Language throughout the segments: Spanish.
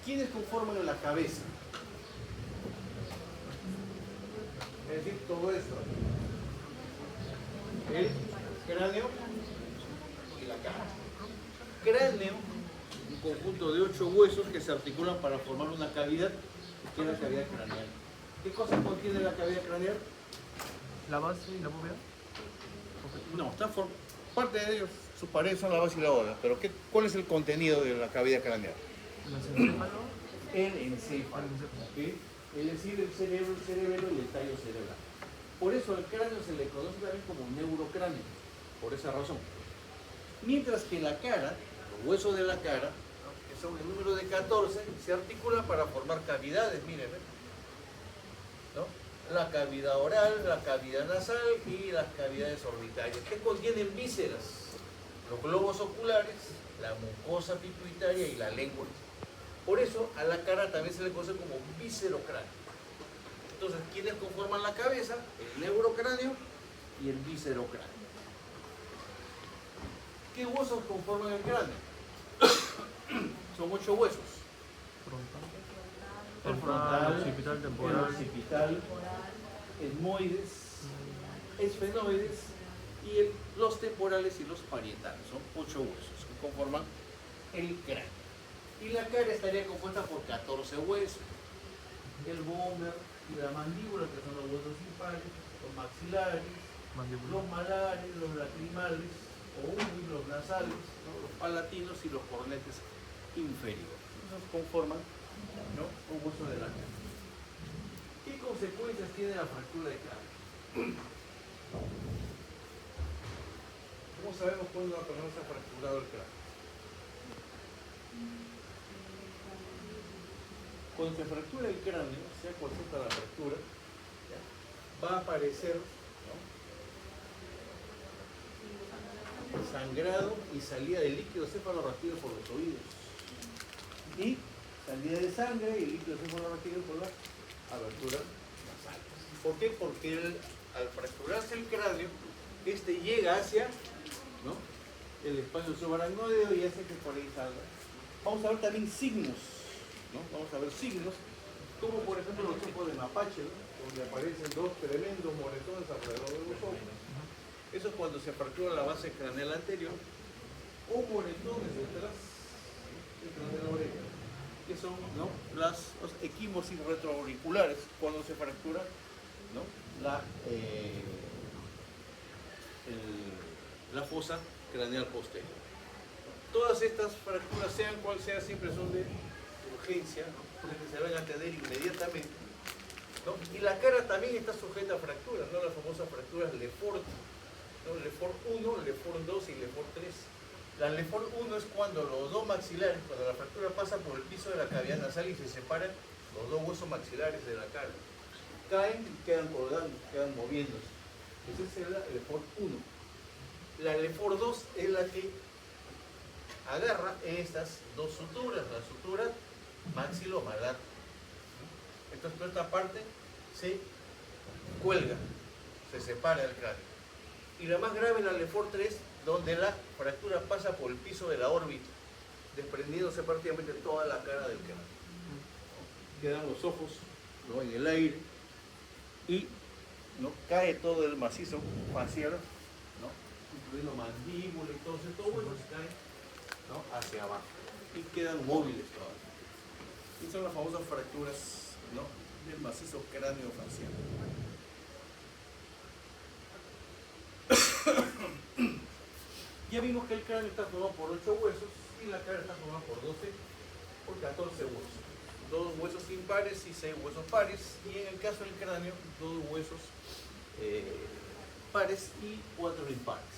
¿Quiénes conforman la cabeza? Es decir, todo esto. El cráneo y la cara. Cráneo, un conjunto de 8 huesos que se articulan para formar una cavidad, que es la cavidad craneal. ¿Qué cosa contiene la cavidad craneal? La base y la bóveda. No, parte de ellos, sus paredes son la base y la bóveda, pero ¿cuál es el contenido de la cavidad craneal? El encéfalo. El encéfalo, ¿sí? Es decir, el cerebelo y el tallo cerebral. Por eso al cráneo se le conoce también como neurocráneo, por esa razón. Mientras que la cara, los huesos de la cara, ¿no?, que son el número de 14, se articulan para formar cavidades, miren, ¿no? La cavidad oral, la cavidad nasal y las cavidades orbitarias, que contienen vísceras, los globos oculares, la mucosa pituitaria y la lengua. Por eso a la cara también se le conoce como viscerocráneo. Entonces, ¿quiénes conforman la cabeza? El neurocráneo y el viscerocráneo. ¿Qué huesos conforman el cráneo? Son 8 huesos. El frontal, occipital, el temporal, occipital, etmoides, esfenoides y los temporales y los parietales. Son 8 huesos que conforman el cráneo. Y la cara estaría compuesta por 14 huesos. El vómer y la mandíbula, que son los huesos impares, los maxilares, los malares, los lacrimales, los nasales, ¿no?, los palatinos y los cornetes inferiores. Esos conforman, ¿no?, un hueso de la cara. ¿Qué consecuencias tiene la fractura de cráneo? ¿Cómo sabemos cuándo una persona se ha fracturado el cráneo? Cuando se fractura el cráneo, sea cual sea la fractura, ¿ya?, va a aparecer, ¿no?, sangrado y salida de líquido cefalorraquídeo por los oídos. Y salida de sangre y líquido cefalorraquídeo por las aberturas nasales. ¿Por qué? Porque al fracturarse el cráneo, este llega hacia, ¿no?, el espacio subaracnoideo y hace que por ahí salga. Vamos a ver también signos, ¿no? Vamos a ver signos, como por ejemplo los ojos de mapache, ¿no?, donde aparecen 2 tremendos moretones alrededor de los ojos. Eso es cuando se fractura la base craneal anterior, o moretones detrás de la oreja, que son, ¿no?, los equimosis retroauriculares, cuando se fractura, ¿no?, la fosa craneal posterior. Todas estas fracturas, sean cual sea, siempre son de urgencia, ¿no?, porque se van a atender inmediatamente, ¿no? Y la cara también está sujeta a fracturas, ¿no?, las famosas fracturas Lefort, ¿no?, Lefort 1, Lefort 2 y Lefort 3. La Lefort 1 es cuando los dos maxilares, cuando la fractura pasa por el piso de la cavidad nasal y se separan los dos huesos maxilares de la cara, caen y quedan colgando, quedan moviéndose. Esa es la Lefort 1. La Lefort 2 es la que agarra estas dos suturas, la sutura maxilomalar. Entonces toda esta parte se cuelga, se separa del cráneo. Y la más grave es la Lefort 3, donde la fractura pasa por el piso de la órbita, desprendiéndose prácticamente toda la cara del cráneo. Quedan los ojos, ¿no?, en el aire y, ¿no?, cae todo el macizo facial, ¿no?, incluyendo mandíbula y todos estos huesos caen, ¿no?, hacia abajo y quedan móviles todavía. Y son las famosas fracturas, ¿no?, del macizo cráneo facial. Ya vimos que el cráneo está formado por 8 huesos y la cara está formada por 14 huesos. 2 huesos impares y 6 huesos pares, y en el caso del cráneo, 2 huesos pares y 4 impares.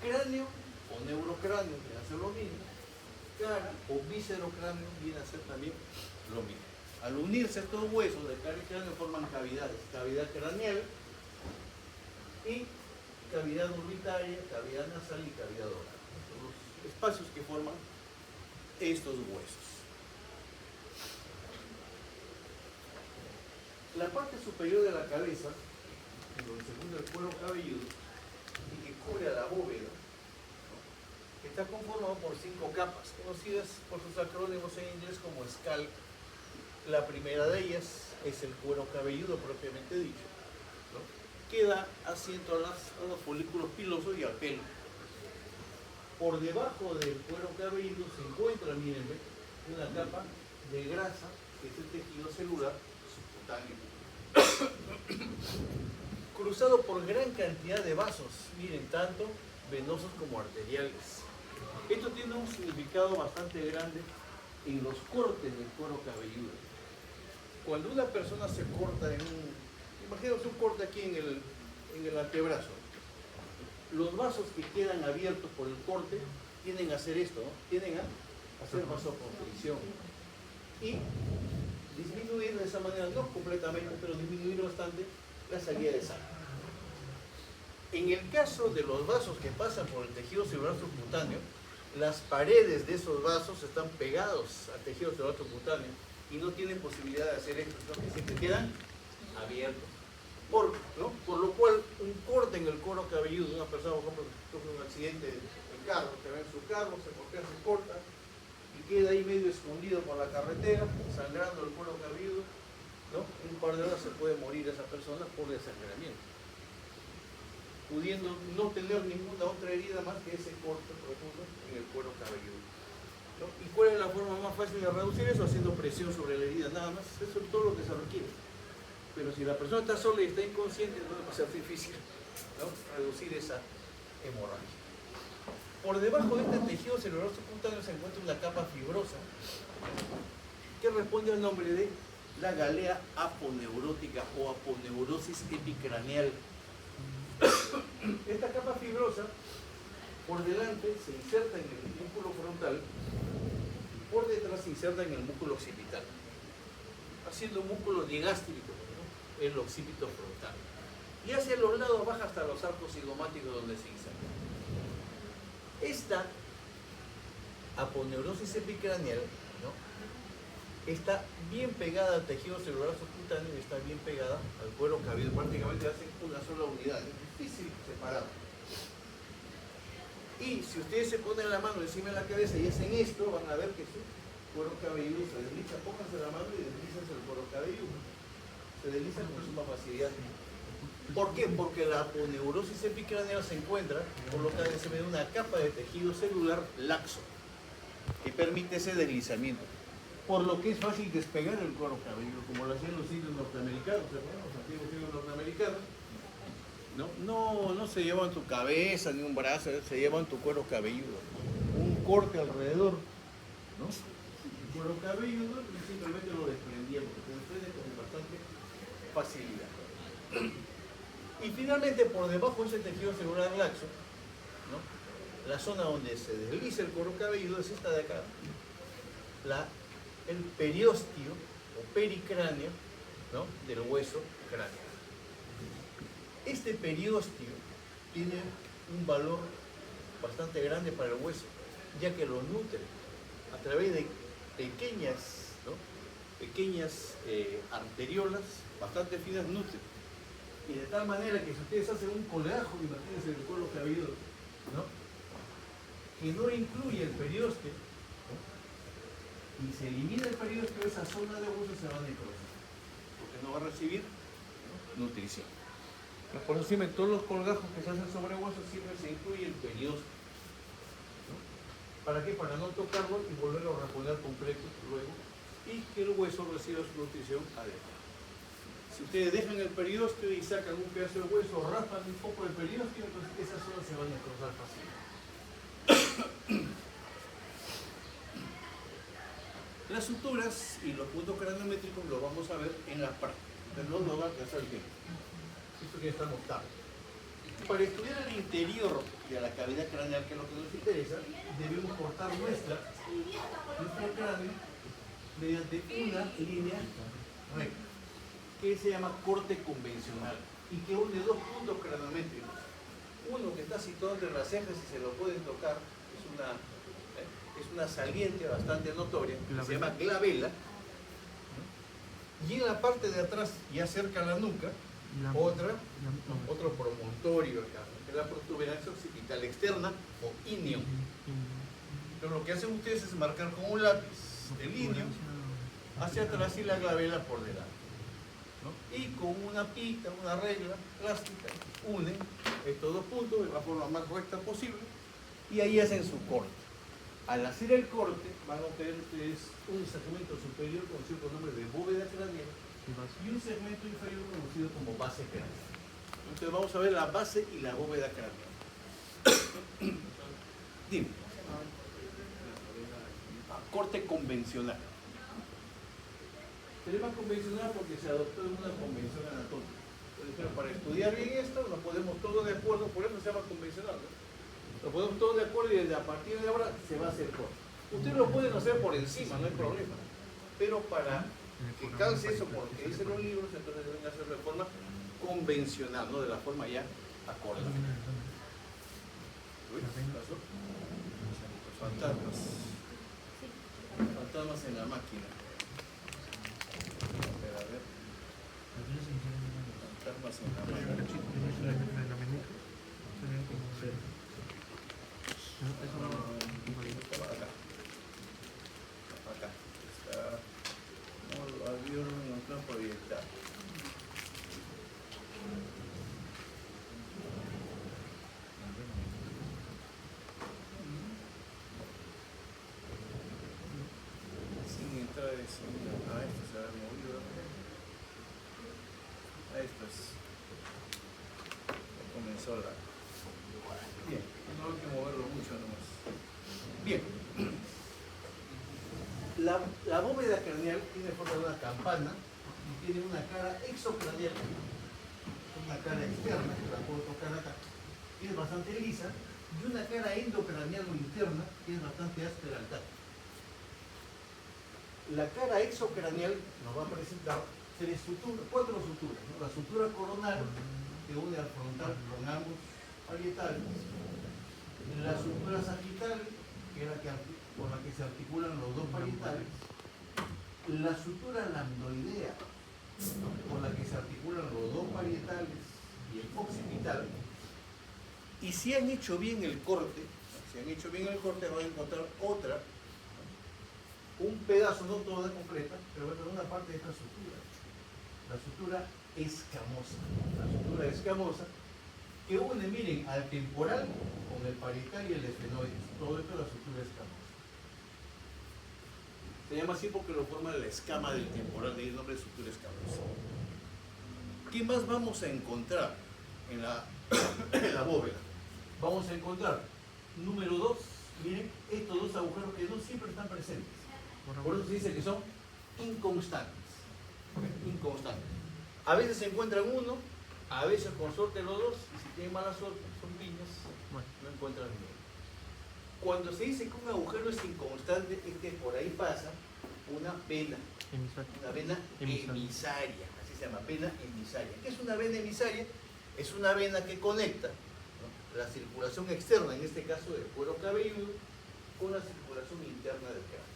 Cráneo o neurocráneo viene a ser lo mismo, cara o viscerocráneo viene a ser también lo mismo. Al unirse estos huesos de cara y cráneo forman cavidades, cavidad craneal y cavidad orbitaria, cavidad nasal y cavidad oral. Son los espacios que forman estos huesos. La parte superior de la cabeza, donde se encuentra el cuero cabelludo y que cubre a la bóveda, ¿no?, que está conformado por 5 capas, conocidas por sus acrónimos en inglés como scalp. La primera de ellas es el cuero cabelludo propiamente dicho, ¿no? Que da asiento a los folículos pilosos y al pelo. Por debajo del cuero cabelludo se encuentra, miren, ¿ve?, una capa de grasa, que es el tejido celular subcutáneo, cruzado por gran cantidad de vasos, miren, tanto venosos como arteriales. Esto tiene un significado bastante grande en los cortes del cuero cabelludo. Cuando una persona se corta imagínate un corte aquí en el antebrazo, los vasos que quedan abiertos por el corte tienden a hacer esto, ¿no? Tienden a hacer vasoconstricción y disminuir de esa manera, no completamente, pero disminuir bastante la salida de sangre. En el caso de los vasos que pasan por el tejido celular subcutáneo, las paredes de esos vasos están pegados al tejido celular subcutáneo y no tienen posibilidad de hacer esto, sino que siempre quedan abiertos. Por lo cual, un corte en el cuero cabelludo de una persona, por ejemplo, que sufre un accidente de carro, que va en su carro, se golpea, se corta y queda ahí medio escondido por la carretera, sangrando el cuero cabelludo, ¿no? En un par de horas se puede morir esa persona por desangramiento, pudiendo no tener ninguna otra herida más que ese corte profundo en el cuero cabelludo, ¿no? ¿Y cuál es la forma más fácil de reducir eso? Haciendo presión sobre la herida, nada más. Eso es todo lo que se requiere. Pero si la persona está sola y está inconsciente, entonces va a ser difícil, ¿no?, reducir esa hemorragia. Por debajo de este tejido celular subcutáneo se encuentra una capa fibrosa que responde al nombre de la galea aponeurótica o aponeurosis epicraneal. Esta capa fibrosa por delante se inserta en el músculo frontal, por detrás se inserta en el músculo occipital, haciendo un músculo digástrico, ¿no?, el occipito frontal. Y hacia los lados baja hasta los arcos cigomáticos donde se inserta. Esta aponeurosis epicraneal, ¿no?, está bien pegada al tejido celular subcutáneo y está bien pegada al cuero cabelludo. Prácticamente hacen una sola unidad, es difícil separar. Y si ustedes se ponen la mano encima de la cabeza y hacen esto, van a ver que su cuero cabelludo se desliza. Pónganse la mano y deslizan el cuero cabelludo. Se desliza con suma facilidad. ¿Por qué? Porque la aponeurosis epicraneal se encuentra colocada encima de una capa de tejido celular laxo que permite ese deslizamiento. Por lo que es fácil despegar el cuero cabelludo, como lo hacían los indios norteamericanos, ¿verdad? Los antiguos indios norteamericanos. No se llevan tu cabeza ni un brazo, se llevan tu cuero cabelludo. Un corte alrededor, ¿no?, el cuero cabelludo, y simplemente lo desprendían, porque se desprende con bastante facilidad. Y finalmente, por debajo de ese tejido celular laxo, ¿no?, la zona donde se desliza el cuero cabelludo es esta de acá, el periósteo o pericráneo, ¿no?, del hueso craneal. Este periósteo tiene un valor bastante grande para el hueso, ya que lo nutre a través de pequeñas arteriolas bastante finas, nutre. Y de tal manera que si ustedes hacen un colgajo, imagínense el cuero cabelludo, ¿no?, que no incluye el periósteo, ¿no?, y se elimina el periósteo, esa zona de hueso se va a necrosar, porque no va a recibir, ¿no?, nutrición. Por eso siempre todos los colgajos que se hacen sobre huesos siempre se incluye el periósteo, ¿no? ¿Para qué? Para no tocarlo y volverlo a reponer completo luego y que el hueso reciba su nutrición adecuada. Si ustedes dejan el periósteo y sacan un pedazo de hueso, raspan un poco el periósteo, entonces esa zona se va a necrosar fácilmente. Las suturas y los puntos craniométricos los vamos a ver en la práctica, pero no nos va a alcanzar el tiempo. Esto que está mostrado. Para estudiar el interior de la cavidad craneal, que es lo que nos interesa, debemos cortar nuestro cráneo mediante una línea recta, que se llama corte convencional y que une dos puntos craniométricos. Uno que está situado entre las cejas y se lo pueden tocar, es una saliente bastante notoria, que se llama glabela, y en la parte de atrás, ya cerca a la nuca, otro promontorio acá, que es la protuberancia occipital externa o íneo. Pero lo que hacen ustedes es marcar con un lápiz el línea hacia atrás y la glabela por delante, ¿no? Y con una pita, una regla plástica, unen estos dos puntos de la forma más recta posible y ahí hacen su corte. Al hacer el corte van a obtener ustedes un segmento superior conocido por el nombre de bóveda craneal y un segmento inferior conocido como base craneal. Entonces vamos a ver la base y la bóveda craneal. Dime. Corte convencional. Se llama convencional porque se adoptó en una convención anatómica. Pero para estudiar bien esto nos ponemos todos de acuerdo, por eso se llama convencional, ¿no? Nos ponemos todos de acuerdo y desde a partir de ahora se va a hacer corte. Ustedes lo pueden hacer por encima, no hay problema. Pero para que calce eso por lo que dicen los libros, entonces deben hacerlo de forma convencional, no de la forma ya acordada. Uy, ¿qué pasó? Fantasmas. Fantasmas en la máquina. A ver. Fantasmas en la máquina. Acá. Acá. Está. No lo abrieron en un plan proyectar. Sin entrar de sin. Ah, esto se ha movido. A esto es. Comenzó la. Bien, no hay que moverlo mucho nomás. Bien. La bóveda craneal tiene forma de una campana y tiene una cara exocranial, una cara externa, que la puedo tocar acá, que es bastante lisa, y una cara endocranial o interna, que es bastante áspera al tacto. La cara exocranial nos va a presentar cuatro suturas, ¿no? La sutura coronal, que une al frontal con ambos parietales, la sutura sagital, que es la que por la que se articulan los dos parietales, la sutura lambdoidea, por la que se articulan los dos parietales y el occipital. Y si han hecho bien el corte, van a encontrar otra, un pedazo, no toda completa, pero va a tener una parte de esta sutura, la sutura escamosa. La sutura escamosa que une, miren, al temporal con el parietal y el esfenoides. Todo esto es la sutura escamosa. Se llama así porque lo forma la escama del temporal, de ahí el nombre de sutura escamosa. ¿Qué más vamos a encontrar en la bóveda? Vamos a encontrar, número 2, miren, estos dos agujeros que no siempre están presentes. Por eso se dice que son inconstantes. Inconstantes. A veces se encuentran uno, a veces con suerte los dos, y si tienen mala suerte, son piñas, no encuentran ninguno. Cuando se dice que un agujero es inconstante, es que por ahí pasa una vena emisaria, así se llama, vena emisaria. ¿Qué es una vena emisaria? Es una vena que conecta, ¿no?, la circulación externa, en este caso del cuero cabelludo, con la circulación interna del cráneo.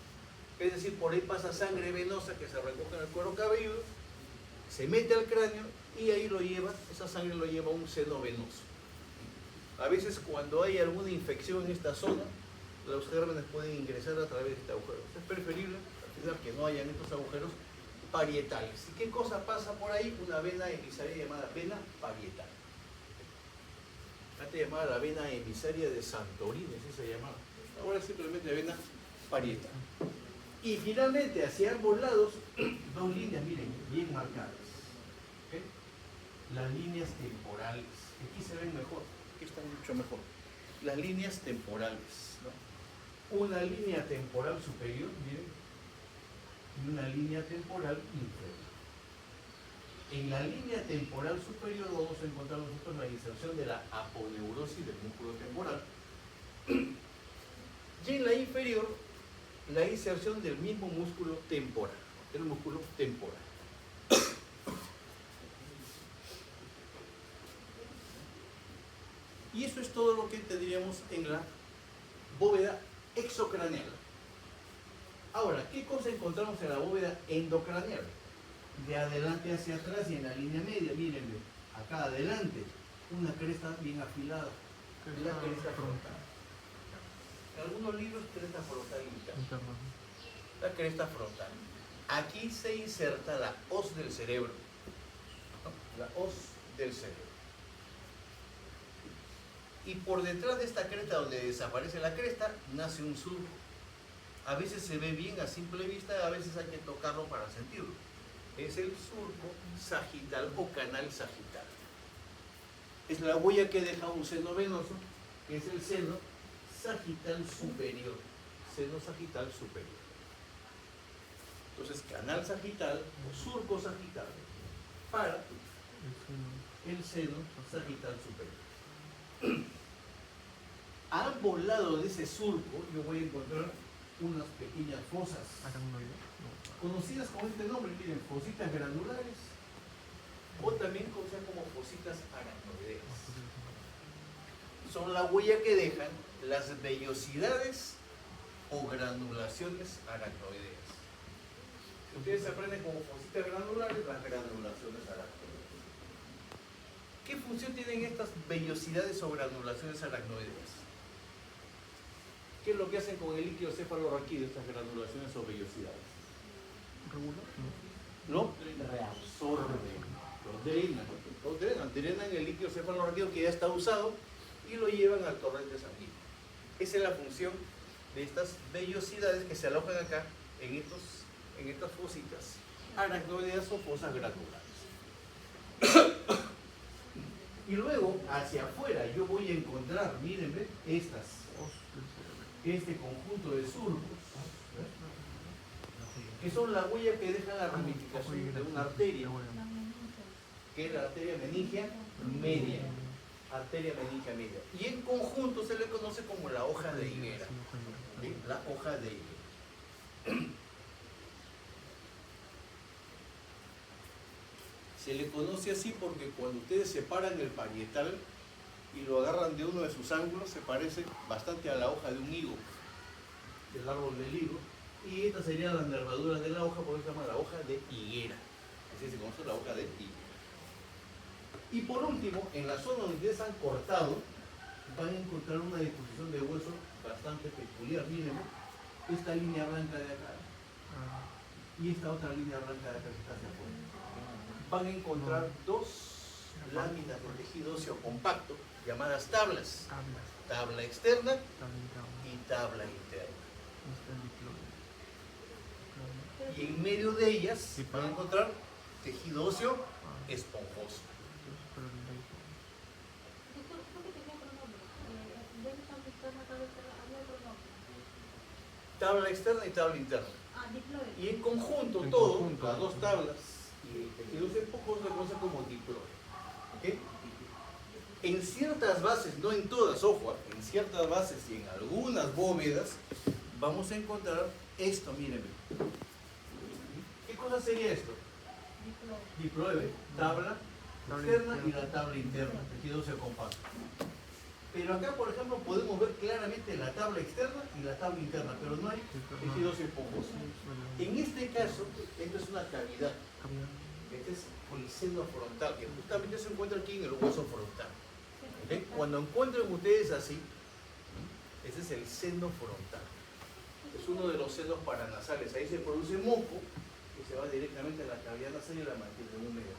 Es decir, por ahí pasa sangre venosa que se recoge en el cuero cabelludo, se mete al cráneo y ahí lo lleva, esa sangre lo lleva a un seno venoso. A veces cuando hay alguna infección en esta zona, los gérmenes pueden ingresar a través de este agujero. Es preferible al final que no hayan estos agujeros parietales. ¿Y qué cosa pasa por ahí? Una vena emisaria llamada vena parietal. Antes llamada la vena emisaria de Santorini, así se llamaba. Ahora simplemente vena parietal. Y finalmente, hacia ambos lados, dos líneas, miren, bien marcadas. ¿Okay? Las líneas temporales. Aquí se ven mejor, aquí están mucho mejor. Las líneas temporales, ¿no? Una línea temporal superior, miren, y una línea temporal inferior. En la línea temporal superior vamos a encontrar nosotros la inserción de la aponeurosis del músculo temporal. Y en la inferior, la inserción del mismo músculo temporal, el músculo temporal. Y eso es todo lo que tendríamos en la bóveda exocraneal. Ahora, ¿qué cosa encontramos en la bóveda endocraneal? De adelante hacia atrás y en la línea media, mírenme, acá adelante, una cresta bien afilada, la cresta frontal. En algunos libros, cresta frontal interna. Interno. La cresta frontal. Aquí se inserta la hoz del cerebro. ¿No? La hoz del cerebro. Y por detrás de esta cresta, donde desaparece la cresta, nace un surco. A veces se ve bien a simple vista, a veces hay que tocarlo para sentirlo. Es el surco sagital o canal sagital. Es la huella que deja un seno venoso, que es el seno sagital superior. Seno sagital superior. Entonces, canal sagital o surco sagital para el seno sagital superior. A ambos lados de ese surco yo voy a encontrar unas pequeñas fosas, Aracnoide. No. conocidas con este nombre, miren, fositas granulares, o también conocidas como fositas aracnoideas. Son la huella que dejan las vellosidades o granulaciones aracnoideas. Si ustedes aprenden como fositas granulares, las granulaciones aracnoideas. ¿Qué función tienen estas vellosidades o granulaciones aracnoideas? ¿Qué es lo que hacen con el líquido cefalorraquídeo, estas granulaciones o vellosidades? ¿Regula? Lo reabsorben, drenan el líquido cefalorraquídeo que ya está usado y lo llevan al torrente sanguíneo. Esa es la función de estas vellosidades que se alojan acá en estas fositas aracnoideas o fosas granulares. Y luego, hacia afuera, yo voy a encontrar, mírenme, este conjunto de surcos, que son la huella que deja la ramificación de una arteria, que es la arteria meningia media. Arteria meningia media. Y en conjunto se le conoce como la hoja de higuera. ¿Sí? La hoja de higuera. Se le conoce así porque cuando ustedes separan el parietal y lo agarran de uno de sus ángulos, se parece bastante a la hoja de un higo, del árbol del higo, y estas serían las nervaduras de la hoja, por eso se llama la hoja de higuera. Así se conoce la hoja de higuera. Y por último, en la zona donde ustedes han cortado, van a encontrar una disposición de hueso bastante peculiar. Miren, esta línea blanca de acá y esta otra línea blanca de acá que está hacia afuera. Van a encontrar dos láminas de tejido óseo compacto llamadas tablas. Tabla externa y tabla interna. Y en medio de ellas van a encontrar tejido óseo esponjoso. Tabla externa y tabla interna. Y en conjunto, las dos tablas y el tejido óseo esponjoso se conoce como diploide. ¿Okay? En ciertas bases, no en todas, ojo, en ciertas bases y en algunas bóvedas, vamos a encontrar esto, mírenme. ¿Qué cosa sería esto? Diploide, tabla externa y la tabla interna, tejido óseo compacto. Pero acá, por ejemplo, podemos ver claramente la tabla externa y la tabla interna, pero no hay tejido óseo esponjoso. En este caso, esto es una cavidad. Este es el seno frontal, que justamente se encuentra aquí en el hueso frontal. ¿Okay? Cuando encuentren ustedes así, ese es el seno frontal. Es uno de los senos paranasales. Ahí se produce moco que se va directamente a la cavidad nasal y la mantiene húmeda.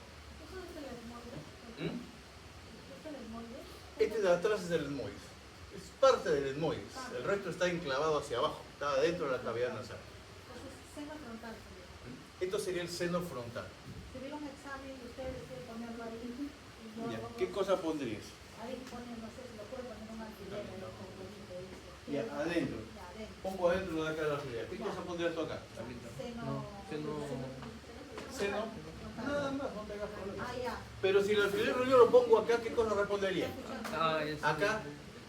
Este de atrás es el etmoides. Es parte del etmoides. El resto está enclavado hacia abajo. Está dentro de la cavidad nasal. Esto sería el seno frontal. Si hubiera un examen y ustedes deciden ponerlo ahí, Ya. ¿Qué cosa pondrías? ahí ponen, no sé si lo pueden poner un alfiler en los componentes. Ya, adentro. Ya, adentro. Pongo adentro de acá la fila. ¿Qué cosa pondrías tú acá? Seno. Nada más, no te hagas problema. Ah, ya. Pero si el alfiler yo lo pongo acá, ¿qué cosa respondería? Es Acá.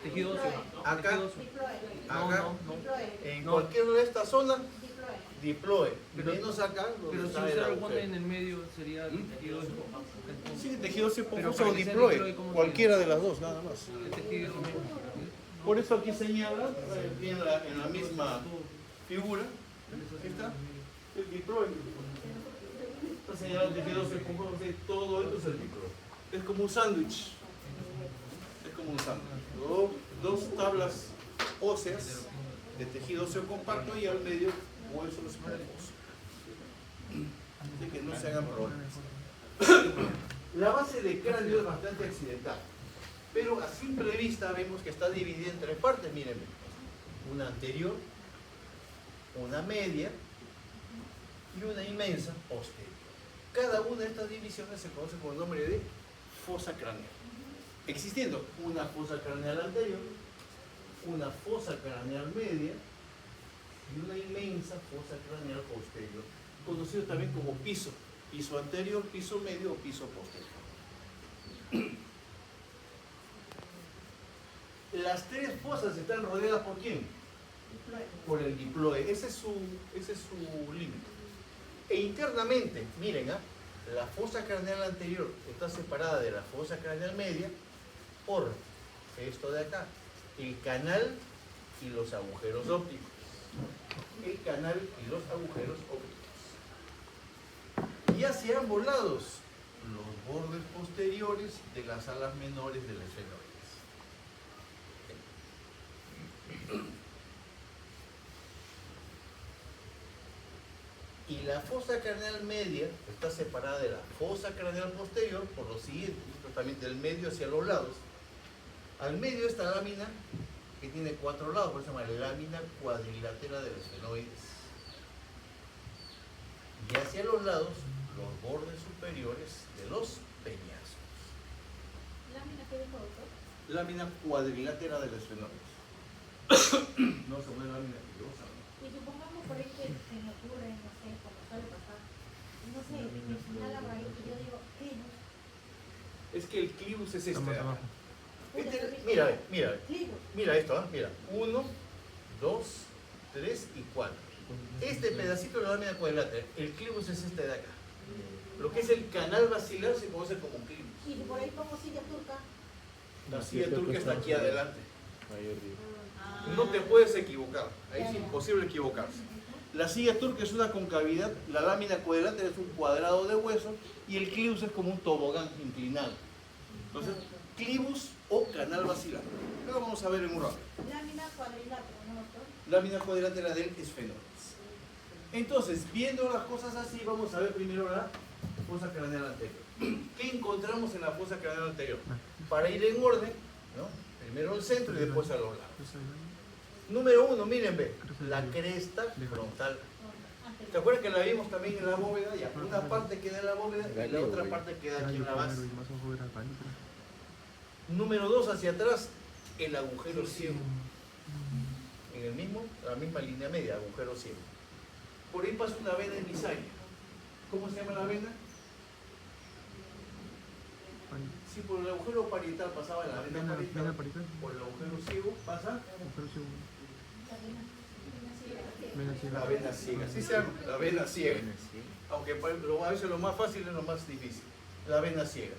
tejido óseo. Acá. Tejido óseo. Diploide. Acá. Diploide. En No. cualquier de estas zonas, Diploide. diploide. Pero- Menos acá, donde Pero si está el usted lo pone agujero. en el medio sería tejido óseo. Sí, tejido óseo Pero esponjoso o para que sea diploide. diploide, ¿cómo Cualquiera de las dos, nada más. El tejido Por eso aquí señala, en la misma figura, ¿aquí está? El diploide. Está señalado el tejido óseo esponjoso, todo esto es el diploide. Es como un sándwich. Es como un sándwich. Dos tablas óseas de tejido óseo compacto y al medio hueso esponjoso. Así que no se hagan problemas. La base del cráneo es bastante accidental, pero a simple vista vemos que está dividida en tres partes, miren. Una anterior, una media y una inmensa posterior. Cada una de estas divisiones se conoce con el nombre de fosa craneal. Existiendo una fosa craneal anterior, una fosa craneal media y una inmensa fosa craneal posterior, conocido también como piso. Piso anterior, piso medio o piso posterior. Las tres fosas están rodeadas ¿por quién? Por el diploide. Ese es su límite. E internamente, miren, la fosa craneal anterior está separada de la fosa craneal media por esto de acá, el canal y los agujeros ópticos. El canal y los agujeros ópticos. Y hacia ambos lados, los bordes posteriores de las alas menores del esfenoides. Y la fosa craneal media está separada de la fosa craneal posterior por lo siguiente, también del medio hacia los lados. Al medio esta lámina que tiene 4 lados, por eso se llama lámina cuadrilátera de los esfenoides. Y hacia los lados, los bordes superiores de los peñascos. ¿Lámina qué dijo, doctor? Lámina cuadrilátera de los esfenoides. No se puede lámina filosa, ¿no? Y supongamos por ahí que se me ocurre, no sé, como suele pasar, no sé, me señala por ahí y yo digo, ¿qué? Es que el clivus es este. Está más abajo. Mira esto, mira. 1, 2, 3 y 4. Este pedacito de la lámina cuadrilátera, el clivus es este de acá. Lo que es el canal basilar se conoce como clivus. Y si por ahí pongo silla turca. La silla turca está aquí adelante. Ah. No te puedes equivocar, ahí es imposible equivocarse. La silla turca es una concavidad, la lámina cuadrilátera es un cuadrado de hueso y el clivus es como un tobogán inclinado. Entonces, clivus o canal basilar. Pero vamos a ver en un rato. Lámina cuadrilátera, ¿no, doctor? Lámina cuadrilátera del esfenoides. Entonces, viendo las cosas así, vamos a ver primero la fosa craneal anterior. ¿Qué encontramos en la fosa craneal anterior? Para ir en orden, ¿no? Primero al centro y después a los lados. Número 1, miren, ve, la cresta frontal. ¿Se acuerdan que la vimos también en la bóveda? Ya, una parte queda en la bóveda y la otra parte queda aquí en la base. Número 2, hacia atrás, el agujero ciego. En la misma línea media, agujero ciego. Por ahí pasa una vena emisaria. ¿Cómo se llama la vena? Si por el agujero parietal pasaba la vena parietal, por el agujero ciego pasa la vena ciega. Así se llama, la vena ciega. Aunque a veces lo más fácil es lo más difícil. La vena ciega.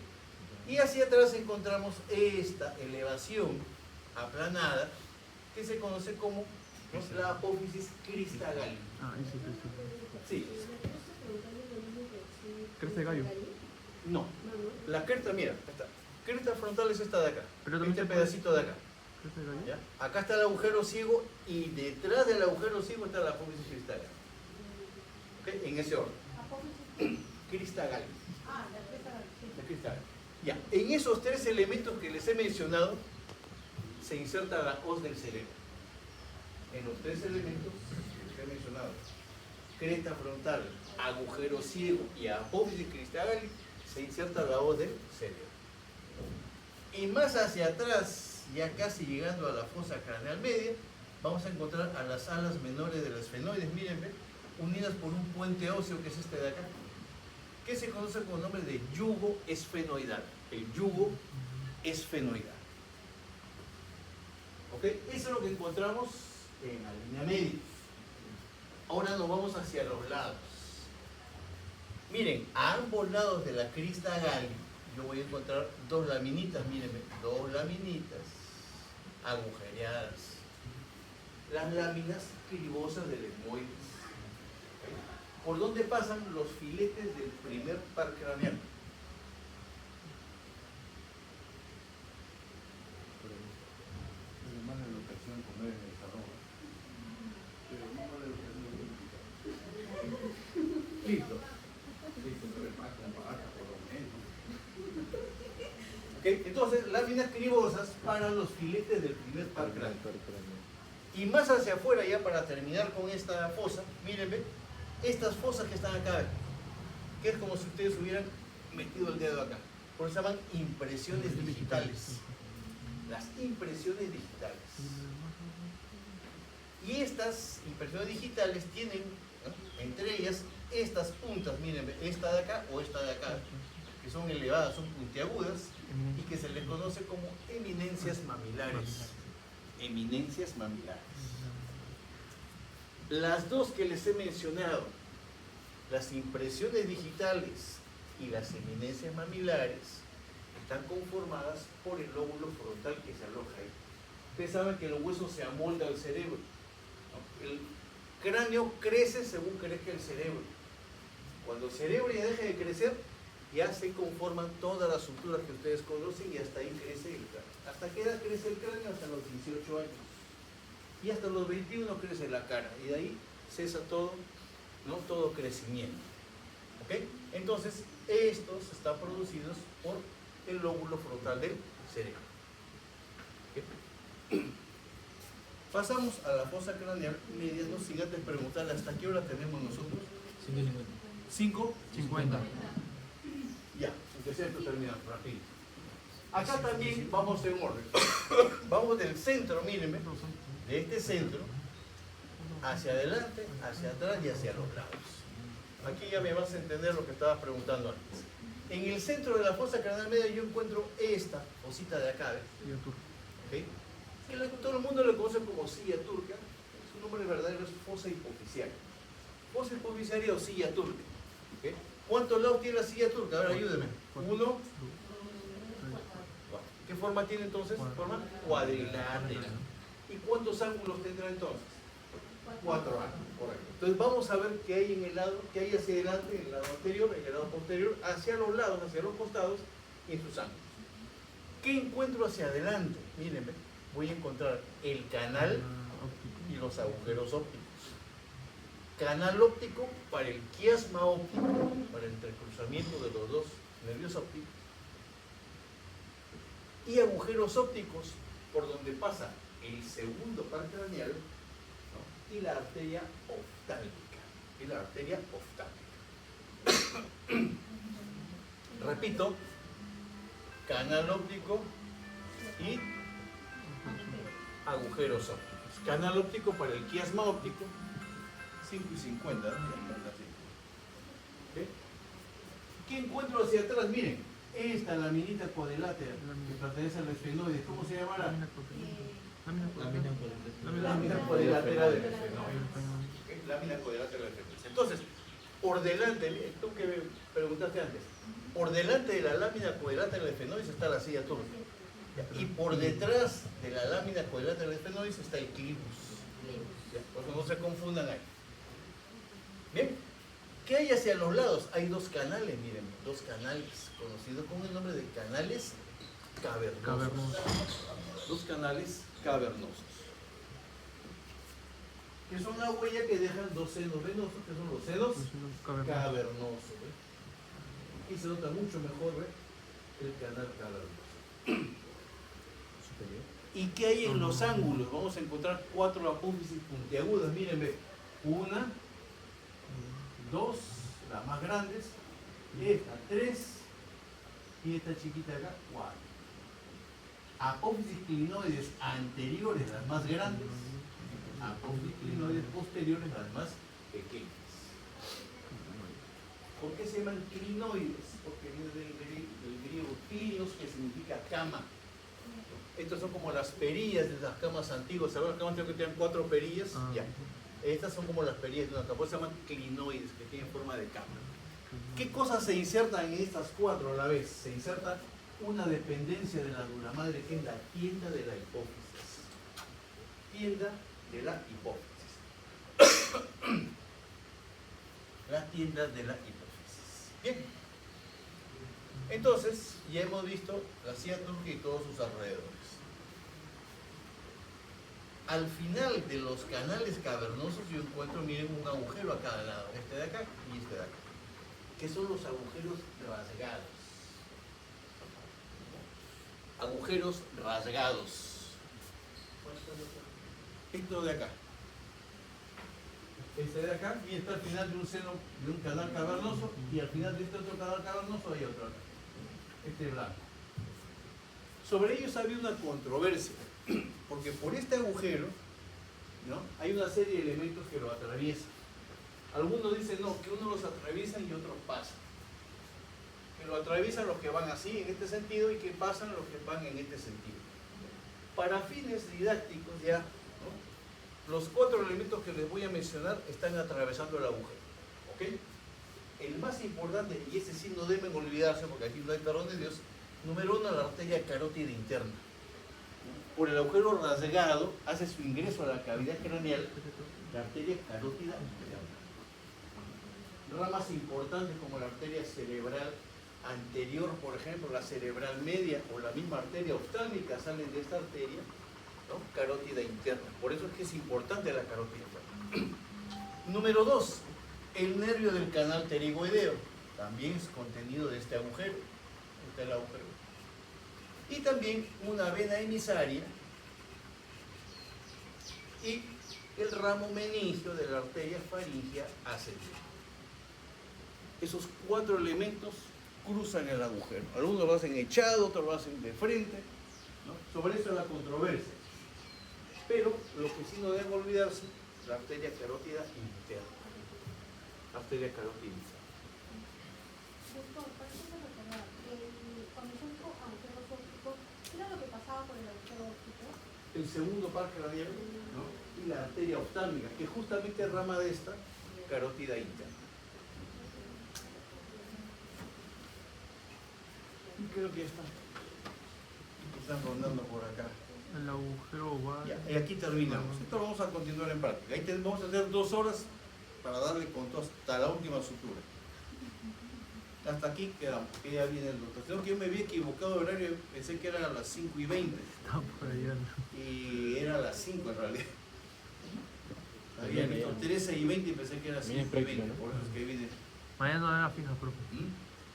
Y hacia atrás encontramos esta elevación aplanada que se conoce como la apófisis cristagalli. Ah, ese Sí. Cresta de gallo. No. La cresta, mira, esta. Cresta frontal es esta de acá. Pero también Este se puede- pedacito de acá. Cresta de gallo. ¿Ya? Acá está el agujero ciego y detrás del agujero ciego está la apófisis cristagalli. ¿Ok? En ese orden. Apófisis. Cristagalli. Ah, la cresta sí. La cristagalli. Ya. En esos tres elementos que les he mencionado se inserta la hoz del cerebro. En los tres elementos que les he mencionado, cresta frontal, agujero ciego y apófisis cristagalli, se inserta la hoz del cerebro. Y más hacia atrás, ya casi llegando a la fosa craneal media, vamos a encontrar a las alas menores de los esfenoides, miren, ¿ve? Unidas por un puente óseo que es este de acá, que se conoce con el nombre de yugo esfenoidal. El yugo esfenoidal. ¿Ok? Eso es lo que encontramos en la línea media. Ahora nos vamos hacia los lados. Miren, a ambos lados de la crista Galli, yo voy a encontrar dos laminitas, mírenme, dos laminitas agujereadas. Las láminas cribosas del etmoides. ¿Ok? ¿Por dónde pasan los filetes del primer par craneal? Listo. ¿Ok? Entonces, láminas cribosas para los filetes del primer par cráneo. Y más hacia afuera, ya para terminar con esta fosa, mírenme, estas fosas que están acá, que es como si ustedes hubieran metido el dedo acá. Por eso se llaman impresiones digitales. Las impresiones digitales. Y estas impresiones digitales tienen, ¿no?, entre ellas estas puntas, mírenme, esta de acá o esta de acá, que son elevadas, son puntiagudas y que se les conoce como eminencias mamilares. Eminencias mamilares. Las dos que les he mencionado, las impresiones digitales y las eminencias mamilares, están conformadas por el lóbulo frontal que se aloja ahí. Ustedes saben que el hueso se amolda al cerebro, ¿no? El cráneo crece según crezca el cerebro. Cuando el cerebro ya deja de crecer, ya se conforman todas las estructuras que ustedes conocen y hasta ahí crece el cráneo. ¿Hasta qué edad crece el cráneo? Hasta los 18 años. Y hasta los 21 crece la cara. Y de ahí cesa todo, ¿no?, todo crecimiento. ¿Ok? Entonces, estos están producidos por el lóbulo frontal del cerebro. ¿Ok? Pasamos a la fosa craneal media, no sin antes preguntarle hasta qué hora tenemos nosotros. 5:50. Ya, entonces esto termina rápido. Acá también vamos en orden. Vamos del centro, mírenme, de este centro, hacia adelante, hacia atrás y hacia los lados. Aquí ya me vas a entender lo que estabas preguntando antes. En el centro de la fosa craneal media yo encuentro esta fosita de acá, ¿ves? ¿Okay? Todo el mundo lo conoce como silla turca. Su nombre verdadero es fosa hipofisiaria. Fosa hipofisiaria o silla turca. ¿Okay? ¿Cuántos lados tiene la silla turca? A ver, ayúdeme. 1. ¿Qué forma tiene entonces? Forma cuadrilátera. ¿Y cuántos ángulos tendrá entonces? 4 ángulos, correcto. Entonces vamos a ver qué hay en el lado, qué hay hacia adelante, en el lado anterior, en el lado posterior, hacia los lados, hacia los costados y en sus ángulos. ¿Qué encuentro hacia adelante? Mírenme, voy a encontrar el canal y los agujeros ópticos. Canal óptico para el quiasma óptico, para el entrecruzamiento de los dos nervios ópticos. Y agujeros ópticos por donde pasa el segundo par craneal, ¿no?, y la arteria oftálmica. Y la arteria oftálmica. Repito, canal óptico y agujeros ópticos. Canal óptico para el quiasma óptico, 5:50, ¿no? ¿Okay? ¿Qué encuentro hacia atrás? Miren, esta laminita cuadrilátera que pertenece al esfenoide, ¿cómo se llamará? Lámina cuadrilátera del esfenoide. ¿Okay? Lámina cuadrilátera del esfenoide. Entonces, por delante, tú que me preguntaste antes, por delante de la lámina cuadrilátera del esfenoide está la silla turca. Y por detrás de la lámina cuadrilátera del esfenoide está el clivus. Por eso no se confundan ahí. Bien, ¿qué hay hacia los lados? Hay dos canales, miren, dos canales, conocidos con el nombre de canales cavernosos. Dos canales cavernosos. Que son la huella que dejan dos senos venosos, que son los senos cavernosos. ¿Ves? Aquí se nota mucho mejor, ¿ves?, el canal cavernoso. ¿Y qué hay en los ángulos? Vamos a encontrar 4 apófisis puntiagudas, miren, ve. 1, 2, las más grandes, esta 3 y esta chiquita acá 4. Apófisis clinoides anteriores, las más grandes, apófisis clinoides posteriores, las más pequeñas. ¿Por qué se llaman clinoides? Porque viene del griego clinos, que significa cama. Estas son como las perillas de las camas antiguas. ¿Saben las camas antiguas que tienen 4 perillas? Ya. Estas son como las perillas de una cama. Se llaman clinoides, que tienen forma de cama. ¿Qué cosas se insertan en estas 4 a la vez? Se inserta una dependencia de la dura madre, que es la tienda de la hipófisis. Tienda de la hipófisis. La tienda de la hipófisis. Bien. Entonces, ya hemos visto la silla turca y todos sus alrededores. Al final de los canales cavernosos yo encuentro, miren, un agujero a cada lado, este de acá y este de acá, que son los agujeros rasgados. Agujeros rasgados. Esto de acá. Este de acá y está al final de un seno, de un canal cavernoso, y al final de este otro canal cavernoso hay otro acá. Este blanco. Sobre ellos había una controversia, porque por este agujero, ¿no?, hay una serie de elementos que lo atraviesan. Algunos dicen no, que unos los atraviesan y otros pasan. Que lo atraviesan los que van así, en este sentido, y que pasan los que van en este sentido. Para fines didácticos ya, ¿no?, los 4 elementos que les voy a mencionar están atravesando el agujero. ¿Ok? El más importante, y ese sí no deben olvidarse porque aquí no hay perdón de Dios, número 1, la arteria carótida interna. Por el agujero rasgado hace su ingreso a la cavidad craneal la arteria carótida interna. Ramas importantes como la arteria cerebral anterior, por ejemplo, la cerebral media o la misma arteria oftálmica salen de esta arteria, ¿no?, carótida interna. Por eso es que es importante la carótida interna. Número 2, el nervio del canal pterigoideo. También es contenido de este agujero. Este es el agujero. Y también una vena emisaria y el ramo meningio de la arteria faríngea ascendente. Esos 4 elementos cruzan el agujero. Algunos lo hacen echado, otros lo hacen de frente, ¿no? Sobre eso es la controversia. Pero lo que sí no debe olvidarse, la arteria carótida interna. Arteria carótida interna. Doctor, para eso me recordaba, cuando son agujeros ópticos, ¿qué era lo que pasaba por el agujero óptico? El segundo par craneal, ¿no?, y la arteria oftálmica, que justamente es rama de esta carótida interna. Y creo que ya están rondando por acá. El agujero va. Ya, y aquí terminamos. Esto lo vamos a continuar en práctica. Ahí vamos a hacer 2 horas para darle con todo hasta la última sutura. Hasta aquí quedamos, que ya viene el doctor. Creo que yo me había equivocado de horario, pensé que era a las 5:20 Está por allá. y era a las 5 en realidad. Había Bien, visto bien. 13:20 y pensé que era Bien 5:20, práctica, ¿no? por eso es que vine. Mañana no era fija, profe.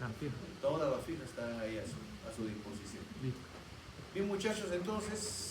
La fija. Todas las filas están ahí a su disposición. Listo. Bien, muchachos, entonces